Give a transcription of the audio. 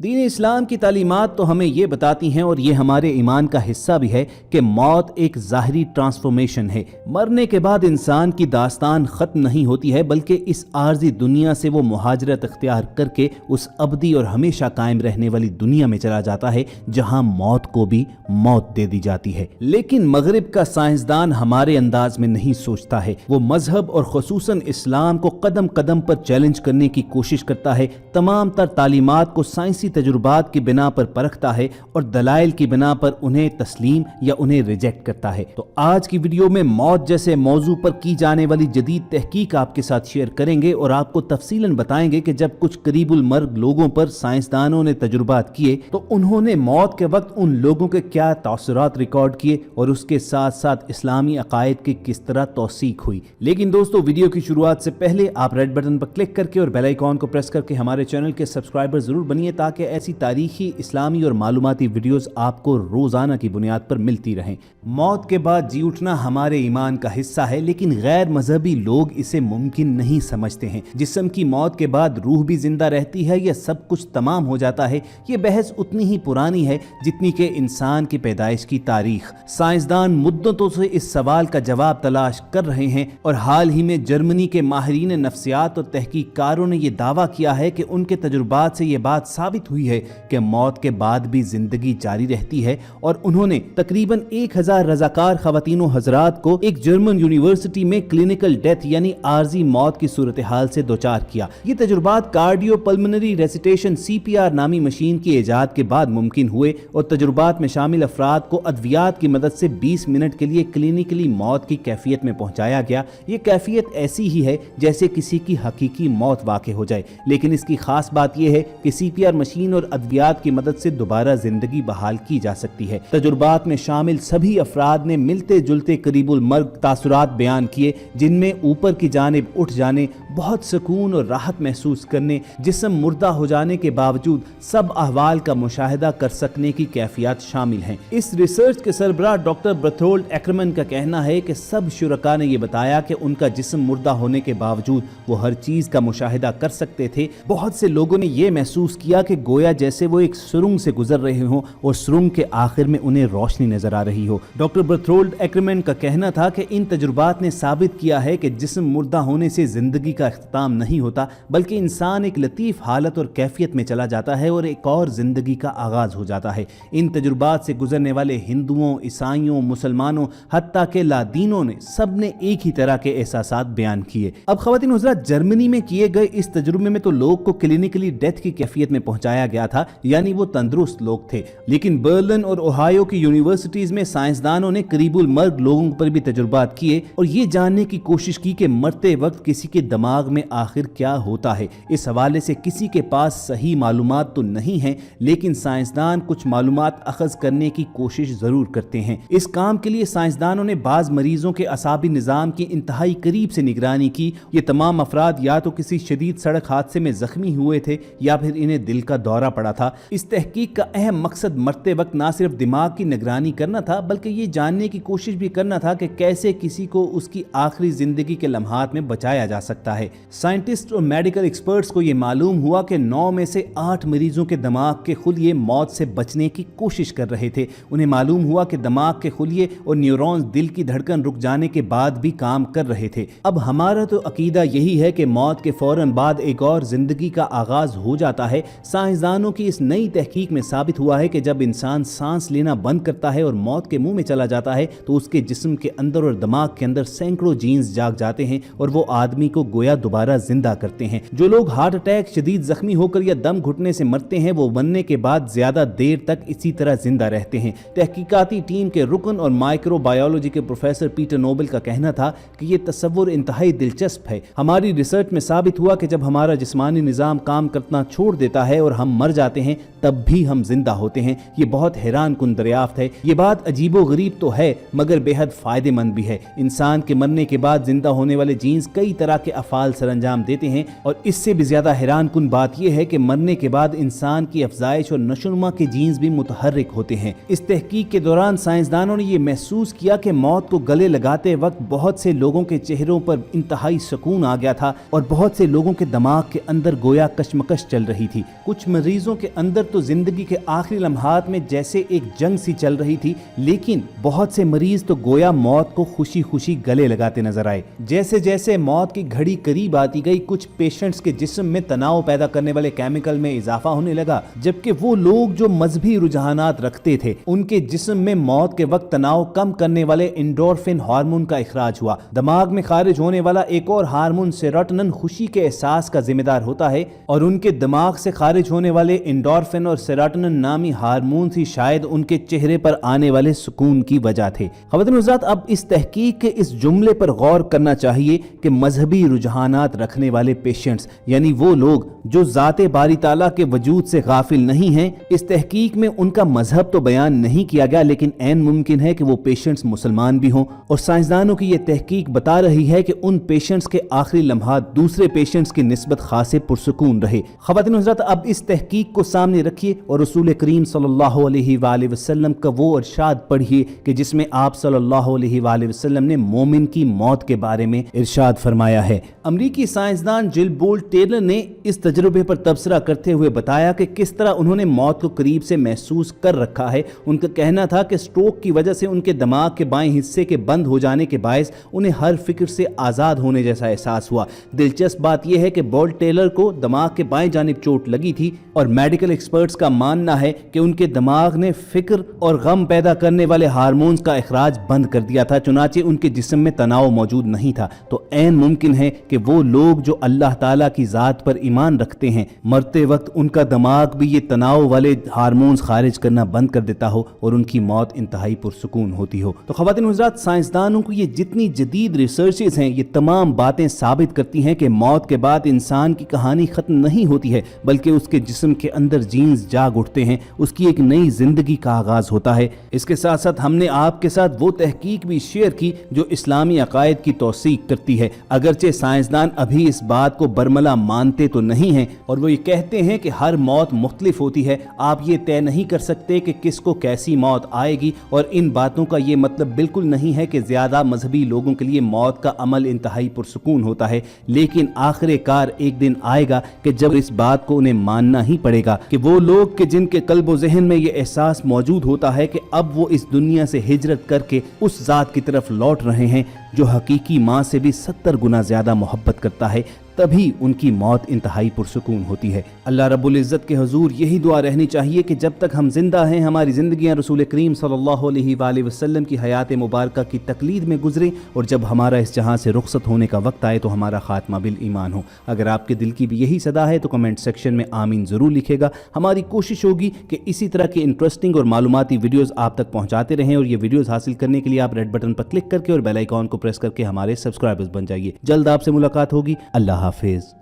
دین اسلام کی تعلیمات تو ہمیں یہ بتاتی ہیں اور یہ ہمارے ایمان کا حصہ بھی ہے کہ موت ایک ظاہری ٹرانسفارمیشن ہے۔ مرنے کے بعد انسان کی داستان ختم نہیں ہوتی ہے، بلکہ اس عارضی دنیا سے وہ مہاجرت اختیار کر کے اس ابدی اور ہمیشہ قائم رہنے والی دنیا میں چلا جاتا ہے جہاں موت کو بھی موت دے دی جاتی ہے۔ لیکن مغرب کا سائنسدان ہمارے انداز میں نہیں سوچتا ہے۔ وہ مذہب اور خصوصاً اسلام کو قدم قدم پر چیلنج کرنے کی کوشش کرتا ہے، تمام تر تعلیمات کو سائنسی تجربات کی بنا پر پرکھتا ہے اور دلائل کی بنا پر انہیں تسلیم یا انہیں ریجیکٹ کرتا ہے۔ تو آج کی ویڈیو میں موت جیسے موضوع پر کی جانے والی جدید تحقیق آپ کے ساتھ شیئر کریں گے اور آپ کو تفصیلاً بتائیں گے کہ جب کچھ قریب المرگ لوگوں پر سائنسدانوں نے تجربات کیے تو انہوں نے موت کے وقت ان لوگوں کے کیا تاثرات ریکارڈ کیے اور اس کے ساتھ ساتھ اسلامی عقائد کی کس طرح توثیق ہوئی۔ لیکن دوستو، ویڈیو کی شروعات سے پہلے آپ ریڈ بٹن پر کلک کر کے اور بیل آئیکن کو پریس کر کے ہمارے چینل کے سبسکرائبر ضرور بنیے تاکہ ایسی تاریخی، اسلامی اور معلوماتی ویڈیوز آپ کو روزانہ کی بنیاد پر ملتی رہیں۔ موت کے بعد جی اٹھنا ہمارے ایمان کا حصہ ہے، لیکن غیر مذہبی لوگ اسے ممکن نہیں سمجھتے ہیں۔ جسم کی موت کے بعد روح بھی زندہ رہتی ہے یا سب کچھ تمام ہو جاتا ہے؟ یہ بحث اتنی ہی پرانی ہے جتنی کہ انسان کی پیدائش کی تاریخ۔ سائنسدان مدتوں سے اس سوال کا جواب تلاش کر رہے ہیں اور حال ہی میں جرمنی کے ماہرین نفسیات اور تحقیق کاروں نے یہ دعویٰ کیا ہے کہ ان کے تجربات سے یہ بات ثابت ہوئی ہے کہ موت کے بعد بھی زندگی جاری رہتی ہے، اور انہوں نے تقریباً 1000 رضاکار خواتین و حضرات کو ایک جرمن یونیورسٹی میں کلینکل ڈیتھ یعنی عارضی موت کی صورتحال سے دوچار کیا۔ یہ تجربات کارڈیو پلمنری ریسیٹیشن CPR نامی مشین کی ایجاد کے بعد ممکن ہوئے، اور تجربات میں شامل افراد کو ادویات کی مدد سے 20 منٹ کے لیے کلینکلی موت کی کیفیت میں پہنچایا گیا۔ یہ کیفیت ایسی ہی ہے جیسے کسی کی حقیقی موت واقع ہو جائے، لیکن اس کی خاص بات یہ ہے کہ CPR مشین اور ادویات کی مدد سے دوبارہ زندگی بحال کی جا سکتی ہے۔ تجربات میں شامل سبھی افراد نے ملتے جلتے قریب المرگ تاثرات بیان کیے، جن میں اوپر کی جانب اٹھ جانے، بہت سکون اور راحت محسوس کرنے، جسم مردہ ہو جانے کے باوجود سب احوال کا مشاہدہ کر سکنے کی کیفیات شامل ہیں۔ اس ریسرچ کے سربراہ ڈاکٹر برتھولڈ ایکرمن کا کہنا ہے کہ سب شرکاء نے یہ بتایا کہ ان کا جسم مردہ ہونے کے باوجود وہ ہر چیز کا مشاہدہ کر سکتے تھے۔ بہت سے لوگوں نے یہ محسوس کیا کہ گویا جیسے وہ ایک سرنگ سے گزر رہے ہوں اور سرنگ کے آخر میں انہیں روشنی نظر آ رہی ہو۔ ڈاکٹر برتھولڈ ایکرمن کا کہنا تھا کہ ان تجربات نے ثابت کیا ہے کہ جسم مردہ ہونے سے زندگی کا اختتام نہیں ہوتا، بلکہ انسان ایک لطیف حالت اور کیفیت میں چلا جاتا ہے اور ایک اور زندگی کا آغاز ہو جاتا ہے۔ ان تجربات سے گزرنے والے ہندوؤں، عیسائیوں، مسلمانوں، حتیٰ کہ لادینوں نے سب نے ایک ہی طرح کے احساسات بیان کیے۔ اب خواتین حضرات، جرمنی میں کیے گئے اس تجربے میں تو لوگ کو کلینکلی ڈیتھ کی کیفیت میں پہنچایا گیا تھا، یعنی وہ تندرست لوگ تھے، لیکن برلن اور اوہایو کی یونیورسٹیز میں سائنسدانوں نے قریب المرگ لوگوں پر بھی تجربات کیے اور یہ جاننے کی کوشش کی کہ مرتے وقت کسی کے دماغ میں آخر کیا ہوتا ہے۔ اس حوالے سے کسی کے پاس صحیح معلومات تو نہیں ہیں، لیکن سائنسدان کچھ معلومات اخذ کرنے کی کوشش ضرور کرتے ہیں۔ اس کام کے لیے سائنسدانوں نے بعض مریضوں کے اعصابی نظام کی انتہائی قریب سے نگرانی کی۔ یہ تمام افراد یا تو کسی شدید سڑک حادثے میں زخمی ہوئے تھے یا پھر انہیں دل کا دورہ پڑا تھا۔ اس تحقیق کا اہم مقصد مرتے وقت نہ صرف دماغ کی نگرانی کرنا تھا، بلکہ یہ جاننے کی کوشش بھی کرنا تھا کہ کیسے کسی کو اس کی آخری زندگی کے لمحات میں بچایا جا سکتا ہے۔ سائنٹسٹ اور میڈیکل ایکسپرٹس کو یہ معلوم ہوا کہ 9 میں سے 8 مریضوں کے دماغ کے خلیے موت سے بچنے کی کوشش کر رہے تھے۔ انہیں معلوم ہوا کہ دماغ کے خلیے اور نیورونز دل کی دھڑکن رک جانے کے بعد بھی کام کر رہے تھے۔ اب ہمارا تو عقیدہ یہی ہے کہ موت کے فوراً بعد ایک اور زندگی کا آغاز ہو جاتا ہے۔ سائنسدانوں کی اس نئی تحقیق میں ثابت ہوا ہے کہ جب انسان سانس لینا بند کرتا ہے اور موت کے منہ میں چلا جاتا ہے تو اس کے جسم کے اندر اور دماغ کے اندر سینکڑوں جینز جاگ جاتے ہیں اور وہ آدمی کو گویا دوبارہ زندہ کرتے ہیں۔ جو لوگ ہارٹ اٹیک، شدید زخمی ہو کر یا دم گھٹنے سے مرتے ہیں، وہ مرنے کے بعد زیادہ دیر تک اسی طرح زندہ رہتے ہیں۔ تحقیقاتی ٹیم کے رکن اور مائکرو بایولوجی کے پروفیسر پیٹر نوبل کا کہنا تھا کہ یہ تصور انتہائی دلچسپ ہے۔ ہماری ریسرچ میں ثابت ہوا کہ جب ہمارا جسمانی نظام کام کرنا چھوڑ دیتا ہے اور ہم مر جاتے ہیں تب بھی ہم زندہ ہوتے ہیں۔ یہ بہت حیران کن دریافت ہے۔ یہ بات عجیب و غریب تو ہے مگر بے حد فائدہ مند بھی ہے۔ انسان کے مرنے کے بعد زندہ ہونے والے جینز کئی طرح کے افعال افعال سر انجام دیتے ہیں، اور اس سے بھی زیادہ حیران کن بات یہ ہے کہ مرنے کے بعد انسان کی افزائش اور نشوونما کے جینز بھی متحرک ہوتے ہیں۔ اس تحقیق کے دوران سائنسدانوں نے یہ محسوس کیا کہ موت کو گلے لگاتے وقت بہت سے لوگوں کے چہروں پر انتہائی سکون آ گیا تھا، اور بہت سے لوگوں کے دماغ کے اندر گویا کشمکش چل رہی تھی۔ کچھ مریضوں کے اندر تو زندگی کے آخری لمحات میں جیسے ایک جنگ سی چل رہی تھی، لیکن بہت سے مریض تو گویا موت کو خوشی خوشی گلے لگاتے نظر آئے۔ جیسے جیسے موت کی گھڑی قریب آتی گئی، کچھ پیشنٹس کے جسم میں تناؤ پیدا کرنے والے کیمیکل میں اضافہ ہونے لگا، جبکہ وہ لوگ جو مذہبی رجحانات رکھتے تھے ان کے جسم میں موت کے وقت تناؤ کم کرنے والے انڈورفن ہارمون کا اخراج ہوا۔ دماغ میں خارج ہونے والا ایک اور ہارمون سیروٹونن خوشی کے احساس کا ذمہ دار ہوتا ہے، اور ان کے دماغ سے خارج ہونے والے انڈورفن اور سیروٹونن نامی ہارمون ہی شاید ان کے چہرے پر آنے والے سکون کی وجہ تھے۔ خواتین حضرات، اب اس تحقیق کے اس جملے پر غور کرنا چاہیے کہ مذہبی رجحانات رکھنے والے پیشنٹس، یعنی وہ لوگ جو ذات باری تعالیٰ کے وجود سے غافل نہیں ہیں، اس تحقیق میں ان کا مذہب تو بیان نہیں کیا گیا، لیکن عین ممکن ہے کہ وہ پیشنٹس مسلمان بھی ہوں، اور سائنسدانوں کی یہ تحقیق بتا رہی ہے کہ ان پیشنٹس کے آخری لمحات دوسرے پیشنٹس کی نسبت خاصے پرسکون رہے۔ خواتین حضرات، اب اس تحقیق کو سامنے رکھیے اور رسول کریم صلی اللہ علیہ وآلہ وسلم کا وہ ارشاد پڑھیے کہ جس میں آپ صلی اللہ علیہ وآلہ وسلم نے مومن کی موت کے بارے میں ارشاد فرمایا ہے۔ امریکی سائنسدان جل بولٹ ٹیلر نے اس تجربے پر تبصرہ کرتے ہوئے بتایا کہ کس طرح انہوں نے موت کو قریب سے محسوس کر رکھا ہے۔ ان کا کہنا تھا کہ سٹروک کی وجہ سے ان کے دماغ کے بائیں حصے کے بند ہو جانے کے باعث انہیں ہر فکر سے آزاد ہونے جیسا احساس ہوا۔ دلچسپ بات یہ ہے کہ بولٹ ٹیلر کو دماغ کے بائیں جانب چوٹ لگی تھی، اور میڈیکل ایکسپرٹس کا ماننا ہے کہ ان کے دماغ نے فکر اور غم پیدا کرنے والے ہارمونز کا اخراج بند کر دیا تھا، چنانچہ ان کے جسم میں تناؤ موجود نہیں تھا۔ تو عین ممکن ہے کہ وہ لوگ جو اللہ تعالیٰ کی ذات پر ایمان رکھتے ہیں، مرتے وقت ان کا دماغ بھی یہ تناؤ والے ہارمونز خارج کرنا بند کر دیتا ہو اور ان کی موت انتہائی پرسکون ہوتی ہو۔ تو خواتین حضرات، سائنسدانوں کو یہ جتنی جدید ریسرچز ہیں، یہ تمام باتیں ثابت کرتی ہیں کہ موت کے بعد انسان کی کہانی ختم نہیں ہوتی ہے، بلکہ اس کے جسم کے اندر جینز جاگ اٹھتے ہیں، اس کی ایک نئی زندگی کا آغاز ہوتا ہے۔ اس کے ساتھ ساتھ ہم نے آپ کے ساتھ وہ تحقیق بھی شیئر کی جو اسلامی عقائد کی توثیق کرتی ہے، اگرچہ سائنسدان ابھی اس بات کو برملا مانتے تو نہیں ہیں، اور وہ یہ کہتے ہیں کہ ہر موت مختلف ہوتی ہے، آپ یہ طے نہیں کر سکتے کہ کس کو کیسی موت آئے گی، اور ان باتوں کا یہ مطلب بالکل نہیں ہے کہ زیادہ مذہبی لوگوں کے لیے موت کا عمل انتہائی پرسکون ہوتا ہے، لیکن آخر کار ایک دن آئے گا کہ جب اس بات کو انہیں ماننا ہی پڑے گا کہ وہ لوگ کہ جن کے قلب و ذہن میں یہ احساس موجود ہوتا ہے کہ اب وہ اس دنیا سے ہجرت کر کے اس ذات کی طرف لوٹ رہے ہیں جو حقیقی ماں سے بھی 70 گنا زیادہ محبت کرتا ہے، تبھی ان کی موت انتہائی پرسکون ہوتی ہے۔ اللہ رب العزت کے حضور یہی دعا رہنی چاہیے کہ جب تک ہم زندہ ہیں ہماری زندگیاں رسول کریم صلی اللہ علیہ وآلہ وسلم کی حیات مبارکہ کی تقلید میں گزریں، اور جب ہمارا اس جہاں سے رخصت ہونے کا وقت آئے تو ہمارا خاتمہ بالایمان ہو۔ اگر آپ کے دل کی بھی یہی صدا ہے تو کمنٹ سیکشن میں آمین ضرور لکھے گا۔ ہماری کوشش ہوگی کہ اسی طرح کی انٹرسٹنگ اور معلوماتی ویڈیوز آپ تک پہنچاتے رہیں، اور یہ ویڈیوز حاصل کرنے کے لیے آپ ریڈ بٹن پر کلک کر کے اور بیل آئیکن کو پریس کر کے ہمارے سبسکرائبرز بن جائیے۔ جلد آپ سے ملاقات ہوگی۔ اللہ حافظ۔